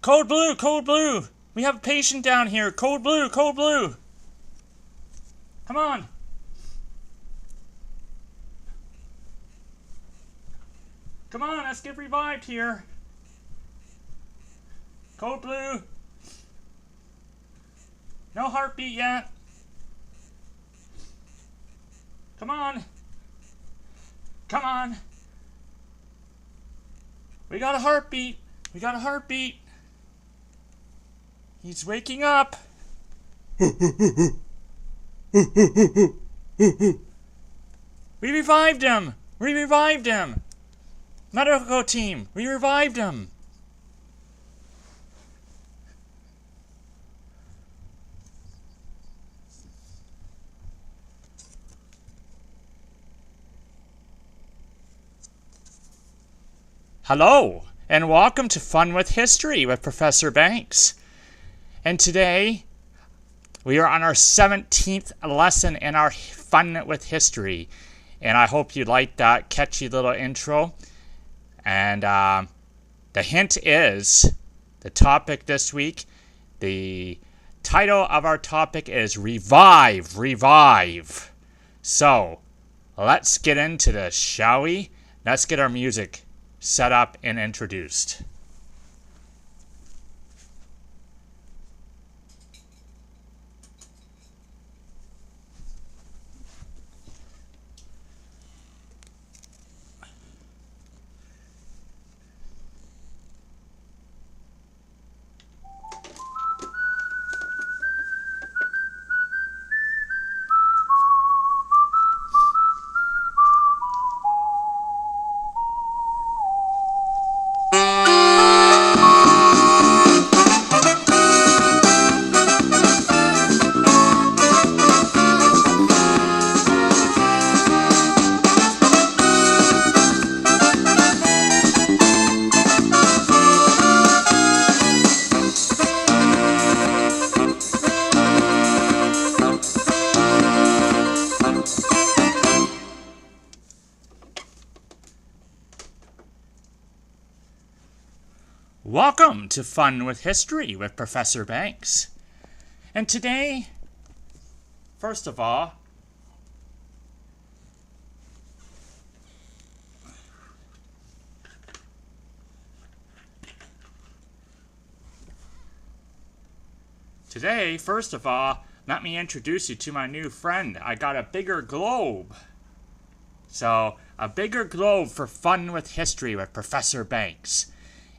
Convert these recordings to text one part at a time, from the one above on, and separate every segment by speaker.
Speaker 1: Code blue, code blue. We have a patient down here. Code blue, code blue. Come on. Come on, let's get revived here. Code blue. No heartbeat yet. Come on. Come on. We got a heartbeat. We got a heartbeat. He's waking up. We revived him. We revived him. Medical team, we revived him. Hello, and welcome to Fun with History with Professor Banks. And today, we are on our 17th lesson in our Fun with History. And I hope you liked that catchy little intro. And the hint is, the topic this week, the title of our topic is Revive, Revive. So, let's get into this, shall we? Let's get our music set up and introduced. Welcome to Fun with History with Professor Banks. And today, first of all, let me introduce you to my new friend. I got a bigger globe. So, a bigger globe for Fun with History with Professor Banks.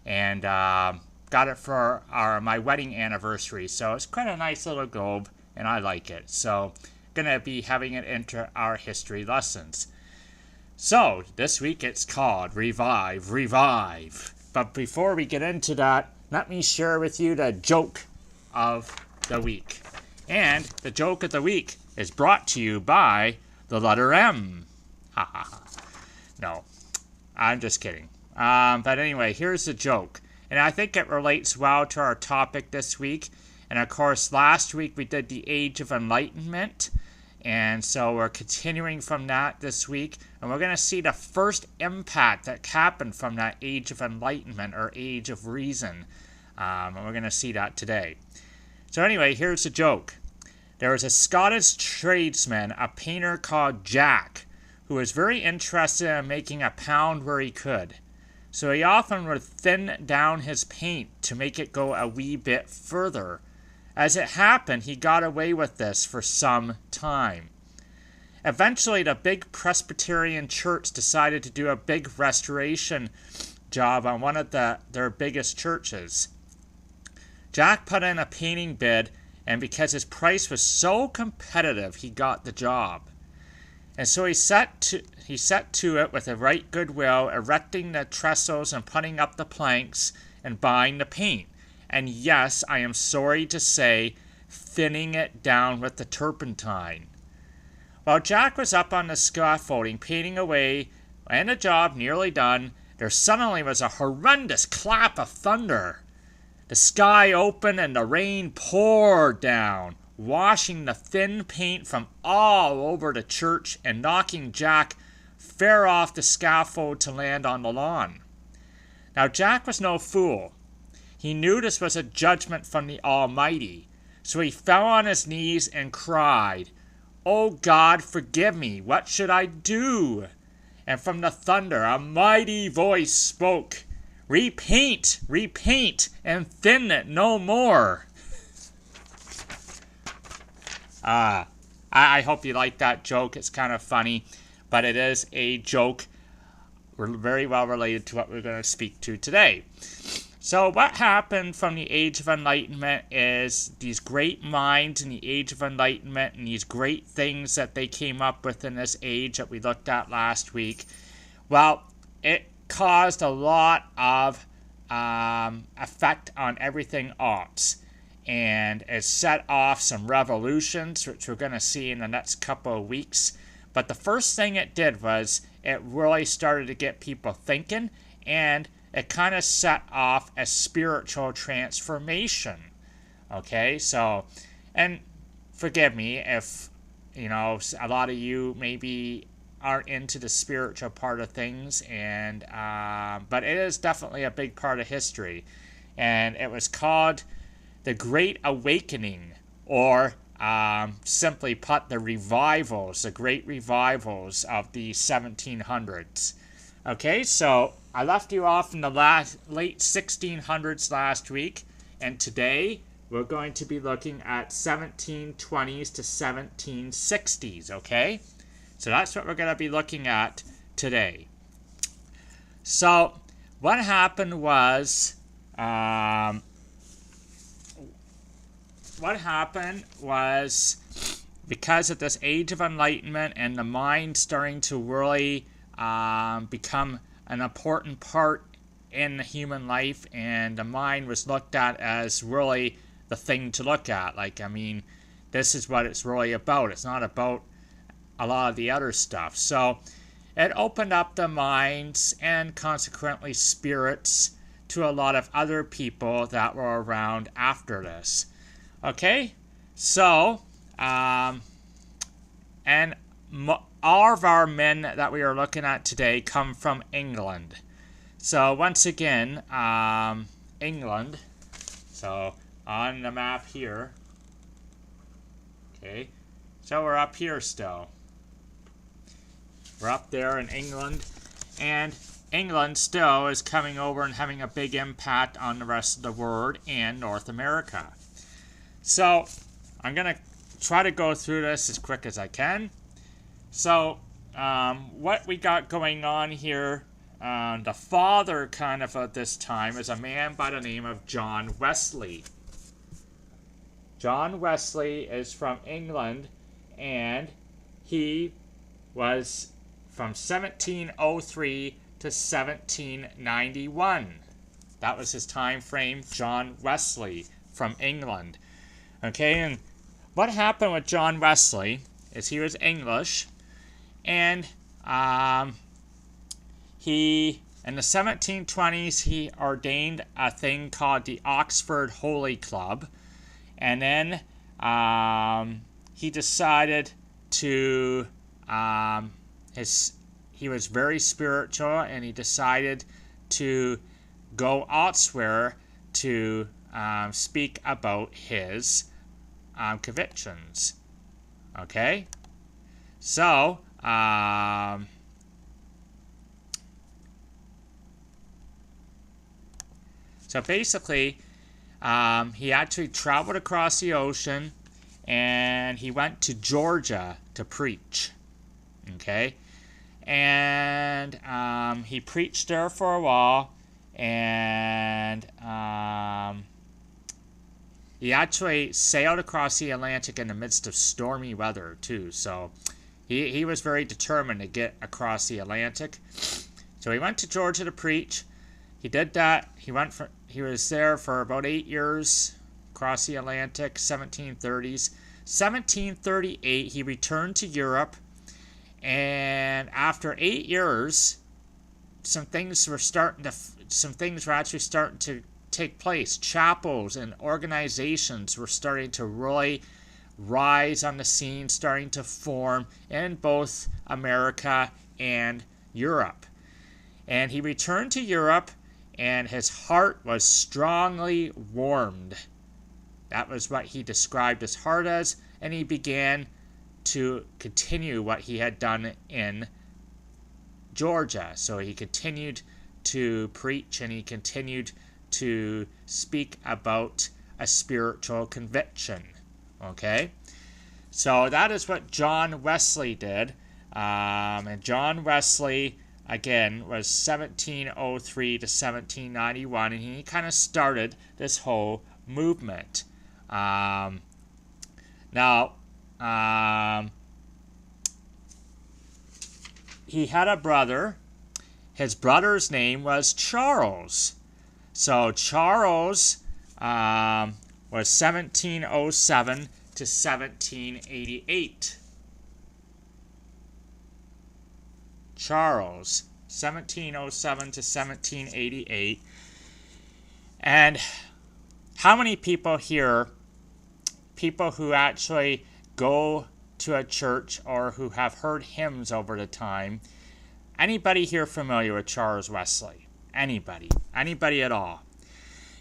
Speaker 1: And got it for my wedding anniversary. So it's quite a nice little globe, and I like it. So going to be having it into our history lessons. So this week it's called Revive, Revive. But before we get into that, let me share with you the joke of the week. And the joke of the week is brought to you by the letter M. Ha ha ha. No, I'm just kidding. But anyway, here's the joke. And I think it relates well to our topic this week. And of course, last week we did the Age of Enlightenment. And so we're continuing from that this week. And we're going to see the first impact that happened from that Age of Enlightenment or Age of Reason. And we're going to see that today. So anyway, here's the joke. There was a Scottish tradesman, a painter called Jack, who was very interested in making a pound where he could. So he often would thin down his paint to make it go a wee bit further. As it happened, he got away with this for some time. Eventually, the big Presbyterian church decided to do a big restoration job on one of their biggest churches. Jack put in a painting bid, and because his price was so competitive, he got the job. And so he set to it with a right goodwill, erecting the trestles and putting up the planks and buying the paint. And yes, I am sorry to say, thinning it down with the turpentine. While Jack was up on the scaffolding, painting away, and the job nearly done, there suddenly was a horrendous clap of thunder. The sky opened and the rain poured down, washing the thin paint from all over the church and knocking Jack fair off the scaffold to land on the lawn. Now Jack was no fool. He knew this was a judgment from the Almighty. So he fell on his knees and cried, "O God, forgive me. What should I do?" And from the thunder a mighty voice spoke, "Repaint, repaint, and thin it no more." I hope you like that joke. It's kind of funny, but it is a joke very well related to what we're going to speak to today. So what happened from the Age of Enlightenment is these great minds in the Age of Enlightenment and these great things that they came up with in this age that we looked at last week. Well, it caused a lot of effect on everything else. And it set off some revolutions, which we're going to see in the next couple of weeks. But the first thing it did was it really started to get people thinking, and it kind of set off a spiritual transformation. Okay, so, and forgive me if, you know, a lot of you maybe aren't into the spiritual part of things, and but it is definitely a big part of history. And it was called the Great Awakening, or simply put, the revivals, the great revivals of the 1700s. Okay, so I left you off in the late 1600s last week, and today we're going to be looking at 1720s to 1760s, okay? So that's what we're going to be looking at today. So what happened was, because of this Age of Enlightenment and the mind starting to really become an important part in the human life, and the mind was looked at as really the thing to look at. Like, I mean, this is what it's really about. It's not about a lot of the other stuff. So it opened up the minds and consequently spirits to a lot of other people that were around after this. Okay, so, and all of our men that we are looking at today come from England. So once again, England, so on the map here, okay, so we're up here still. We're up there in England, and England still is coming over and having a big impact on the rest of the world and North America. So, I'm going to try to go through this as quick as I can. So, what we got going on here, the father kind of at this time is a man by the name of John Wesley. John Wesley is from England, and he was from 1703 to 1791. That was his time frame, John Wesley from England. Okay, and what happened with John Wesley is he was English, and he, in the 1720s, he ordained a thing called the Oxford Holy Club, and then he decided to, he was very spiritual, and he decided to go elsewhere to speak about his convictions. Okay, so basically he actually traveled across the ocean, and he went to Georgia to preach. Okay, and he preached there for a while, and he actually sailed across the Atlantic in the midst of stormy weather, too. So he was very determined to get across the Atlantic. So he went to Georgia to preach. He did that. He was there for about 8 years, across the Atlantic, 1730s. 1738, he returned to Europe. And after 8 years, some things were actually starting to take place. Chapels and organizations were starting to really rise on the scene, starting to form in both America and Europe. And he returned to Europe, and his heart was strongly warmed. That was what he described his heart as, and he began to continue what he had done in Georgia. So he continued to preach, and he continued to speak about a spiritual conviction. Okay? So that is what John Wesley did. And John Wesley, again, was 1703 to 1791, and he kind of started this whole movement. He had a brother. His brother's name was Charles. So Charles was 1707 to 1788. Charles, 1707 to 1788. And how many people here, people who actually go to a church or who have heard hymns over the time, anybody here familiar with Charles Wesley? Anybody? Anybody at all?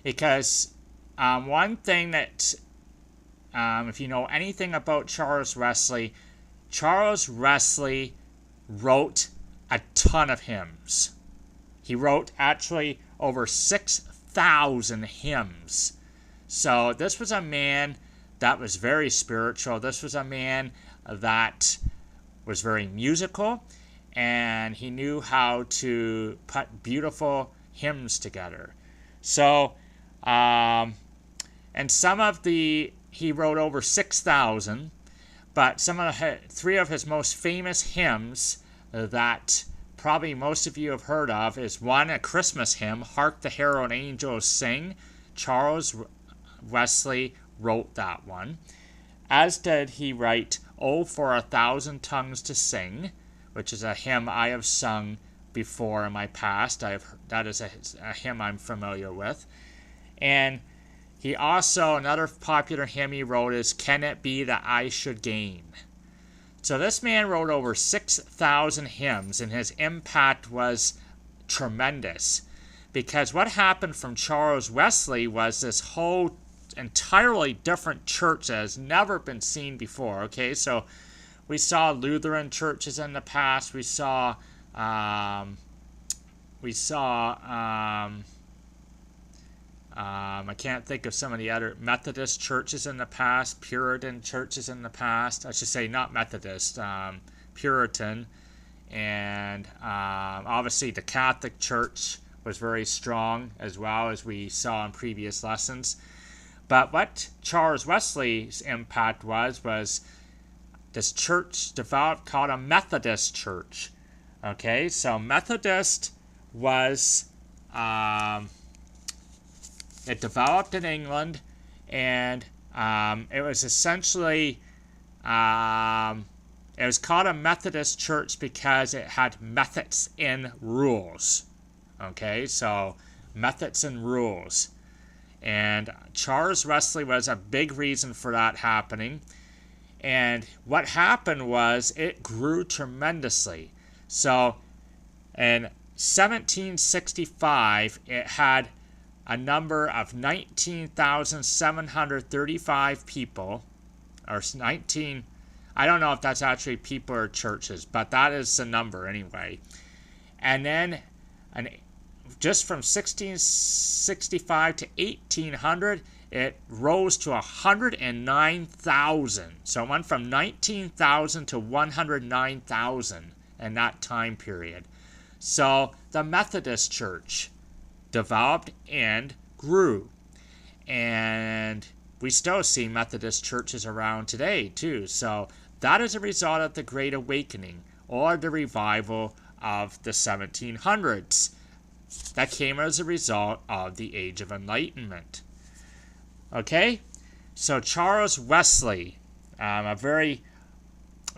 Speaker 1: Because one thing that, if you know anything about Charles Wesley wrote a ton of hymns. He wrote actually over 6,000 hymns. So this was a man that was very spiritual. This was a man that was very musical, and he knew how to put beautiful hymns together. So, and he wrote over 6,000, but three of his most famous hymns that probably most of you have heard of is one, a Christmas hymn, Hark the Herald Angels Sing. Charles Wesley wrote that one. As did he write Oh, for a Thousand Tongues to Sing, which is a hymn I have sung before in my past. That is a hymn I'm familiar with. And he also, another popular hymn he wrote is Can It Be That I Should Gain? So this man wrote over 6,000 hymns, and his impact was tremendous. Because what happened from Charles Wesley was this whole entirely different church that has never been seen before. Okay, so we saw Lutheran churches in the past. We saw I can't think of some of the other Methodist churches in the past, Puritan churches in the past. I should say not Methodist, Puritan. And obviously the Catholic Church was very strong as well, as we saw in previous lessons. But what Charles Wesley's impact was this church developed called a Methodist church. Okay, so Methodist was... it developed in England, and it was essentially, it was called a Methodist church because it had methods in rules. Okay, so methods and rules. And Charles Wesley was a big reason for that happening. And what happened was it grew tremendously. So in 1765, it had a number of 19,735 people, or 19, I don't know if that's actually people or churches, but that is the number anyway. And then just from 1665 to 1800, it rose to 109,000. So it went from 19,000 to 109,000 in that time period. So the Methodist Church developed and grew. And we still see Methodist churches around today too. So that is a result of the Great Awakening, or the revival of the 1700s. That came as a result of the Age of Enlightenment. Okay? So Charles Wesley, a very,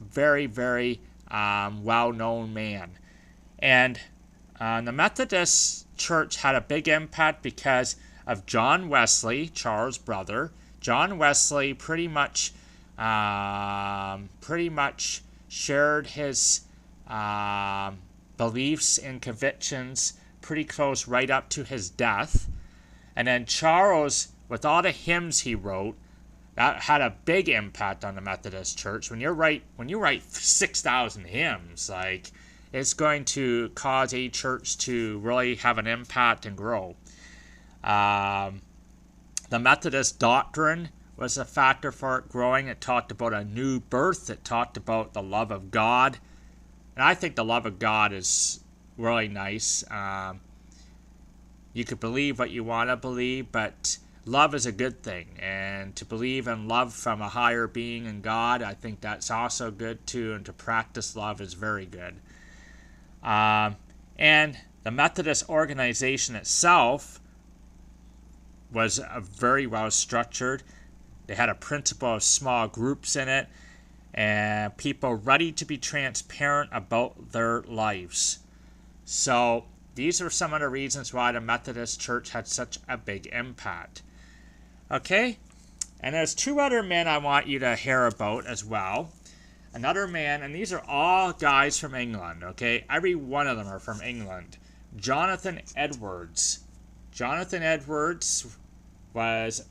Speaker 1: very, very well-known man. And the Methodist Church had a big impact because of John Wesley, Charles' brother. John Wesley pretty much shared his beliefs and convictions pretty close right up to his death. And then Charles, with all the hymns he wrote, that had a big impact on the Methodist Church. When you write 6,000 hymns, like, it's going to cause a church to really have an impact and grow. The Methodist doctrine was a factor for it growing. It talked about a new birth. It talked about the love of God. And I think the love of God is really nice. You could believe what you want to believe, but love is a good thing. And to believe in love from a higher being in God, I think that's also good too. And to practice love is very good. And the Methodist organization itself was very well structured. They had a principle of small groups in it, and people ready to be transparent about their lives. So these are some of the reasons why the Methodist Church had such a big impact. Okay? And there's two other men I want you to hear about as well. Another man, and these are all guys from England, okay? Every one of them are from England. Jonathan Edwards. Jonathan Edwards was,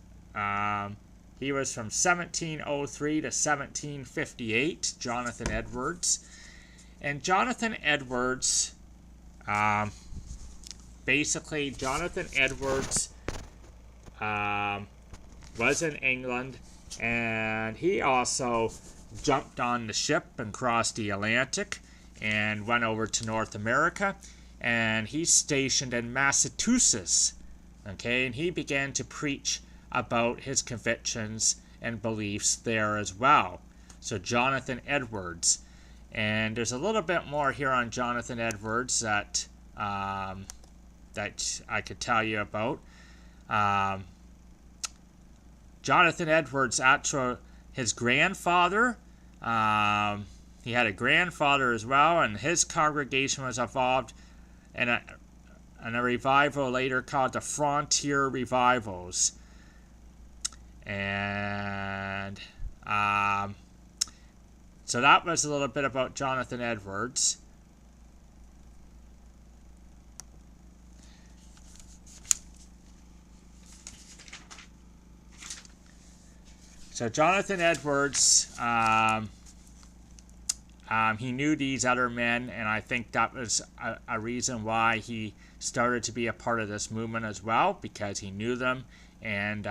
Speaker 1: he was from 1703 to 1758, Jonathan Edwards. And Jonathan Edwards, basically, Jonathan Edwards was in England, and he also jumped on the ship and crossed the Atlantic and went over to North America, and he's stationed in Massachusetts, okay, and he began to preach about his convictions and beliefs there as well. So Jonathan Edwards, and there's a little bit more here on Jonathan Edwards that that I could tell you about. Jonathan Edwards, actually, his grandfather, he had a grandfather as well, and his congregation was involved in a revival later called the Frontier Revivals. And so that was a little bit about Jonathan Edwards. So Jonathan Edwards, he knew these other men, and I think that was a reason why he started to be a part of this movement as well, because he knew them, and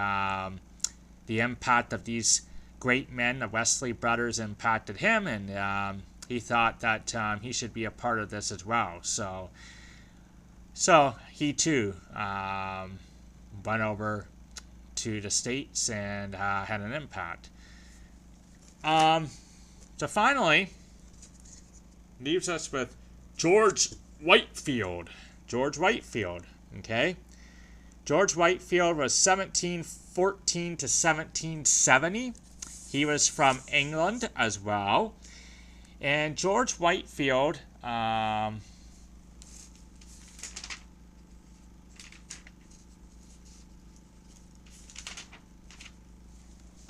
Speaker 1: the impact of these great men, the Wesley brothers, impacted him, and he thought that he should be a part of this as well. So he too went over to the States and had an impact. So finally, leaves us with George Whitefield. George Whitefield, okay? George Whitefield was 1714 to 1770. He was from England as well. And George Whitefield, I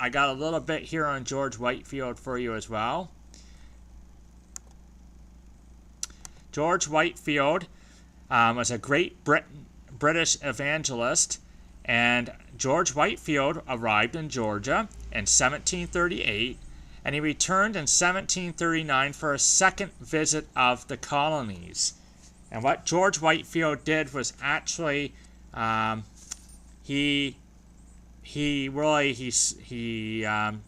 Speaker 1: got a little bit here on George Whitefield for you as well. George Whitefield was a great British evangelist, and George Whitefield arrived in Georgia in 1738, and he returned in 1739 for a second visit of the colonies. And what George Whitefield did was actually he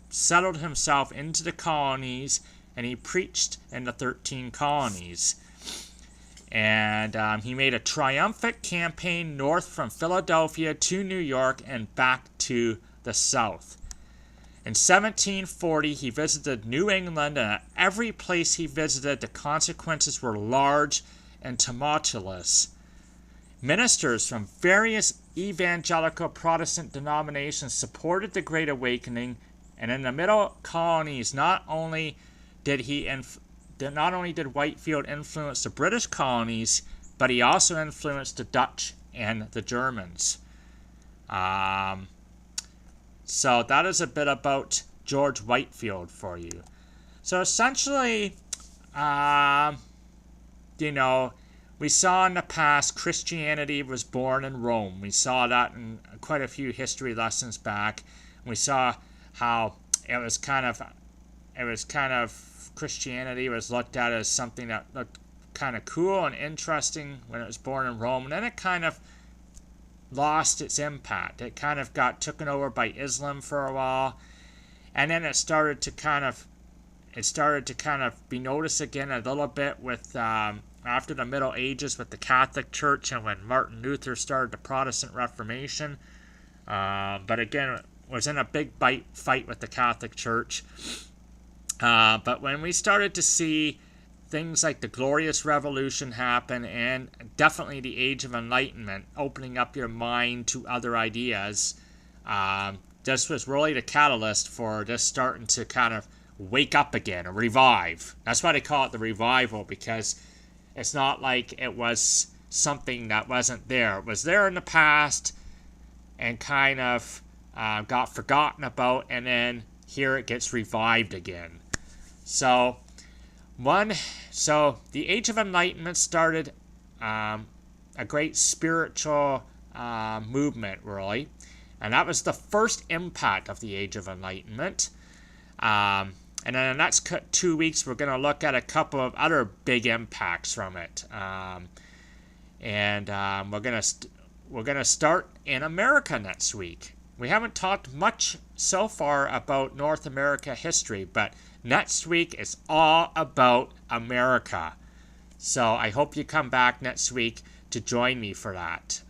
Speaker 1: settled himself into the colonies, and he preached in the 13 colonies. And he made a triumphant campaign north from Philadelphia to New York and back to the South. In 1740, he visited New England, and at every place he visited, the consequences were large and tumultuous. Ministers from various evangelical Protestant denominations supported the Great Awakening, and in the Middle Colonies, not only did Whitefield influence the British colonies, but he also influenced the Dutch and the Germans. So that is a bit about George Whitefield for you. So essentially, we saw in the past Christianity was born in Rome. We saw that in quite a few history lessons back. We saw how it was kind of Christianity was looked at as something that looked kind of cool and interesting when it was born in Rome, and then it kind of lost its impact. It kind of got taken over by Islam for a while, and then it started to kind of be noticed again a little bit with after the Middle Ages with the Catholic Church and when Martin Luther started the Protestant Reformation. But again, it was in a big fight with the Catholic Church. But when we started to see things like the Glorious Revolution happen and definitely the Age of Enlightenment, opening up your mind to other ideas, this was really the catalyst for this starting to kind of wake up again, or revive. That's why they call it the revival, because it's not like it was something that wasn't there. It was there in the past and kind of got forgotten about, and then here it gets revived again. So the Age of Enlightenment started a great spiritual movement, really, and that was the first impact of the Age of Enlightenment. And in the next 2 weeks, we're going to look at a couple of other big impacts from it. We're going to start in America next week. We haven't talked much so far about North America history, but next week is all about America. So I hope you come back next week to join me for that.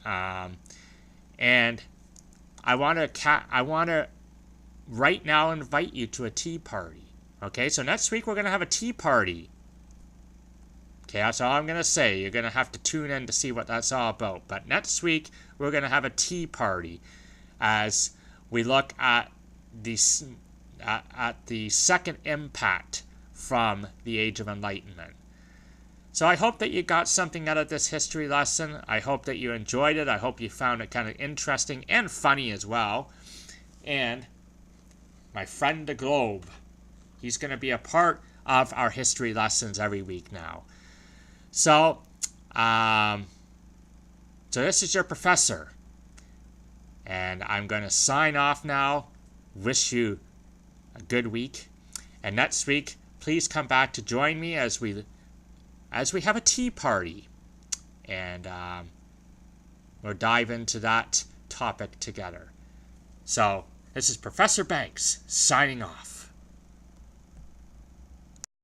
Speaker 1: And I want to right now invite you to a tea party. Okay, so next week we're going to have a tea party. Okay, that's all I'm going to say. You're going to have to tune in to see what that's all about. But next week we're going to have a tea party as we look at the second impact from the Age of Enlightenment. So I hope that you got something out of this history lesson. I hope that you enjoyed it. I hope you found it kind of interesting and funny as well. And my friend the Globe, he's going to be a part of our history lessons every week now. So this is your professor. And I'm going to sign off now. Wish you a good week. And next week, please come back to join me as we have a tea party. And we'll dive into that topic together. So, this is Professor Banks signing off.